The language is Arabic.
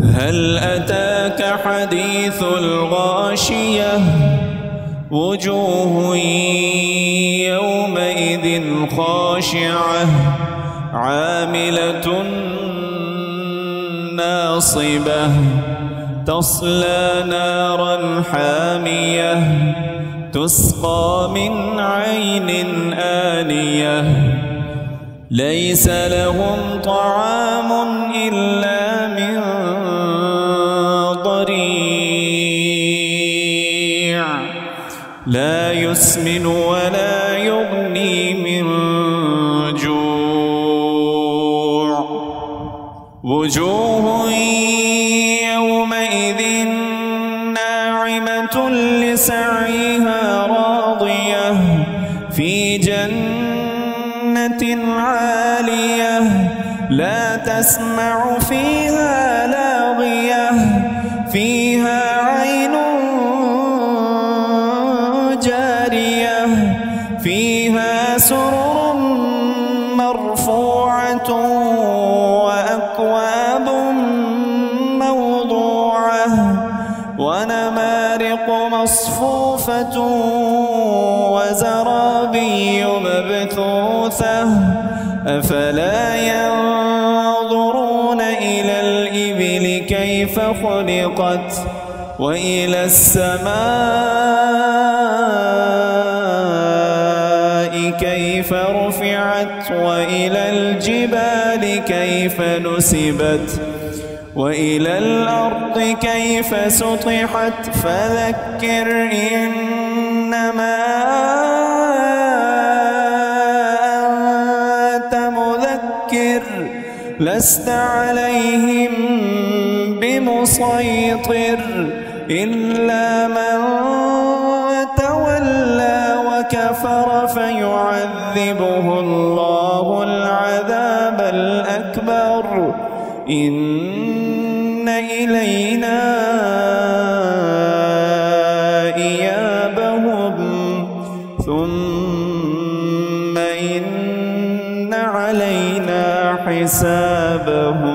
هل أتاك حديث الغاشية وجوه يومئذ خاشعة عاملة ناصبة تصلى نارا حامية تسقى من عين آنية ليس لهم طعام إلا من ضريع لا يسمن ولا يغني من جوع وجوه يومئذ ناعمة لسعيها راضية في جنة عالية لا تسمع فيها لاغية فيها عين جارية فيها سرر مرفوعة وأكواب موضوعة ونمارق مصفوفة وزرابي مبثوثة أفلا ينظرون إلى الإبل كيف خلقت وإلى السماء كيف رفعت وإلى الجبال كيف نسبت وإلى الأرض كيف سطحت فذكر إنما أنت مذكر لست عليهم بمسيطر إلا من تولى وكفر فيعذبه الله العذاب الأكبر إن إلينا إيابهم ثم إن علينا حسابهم.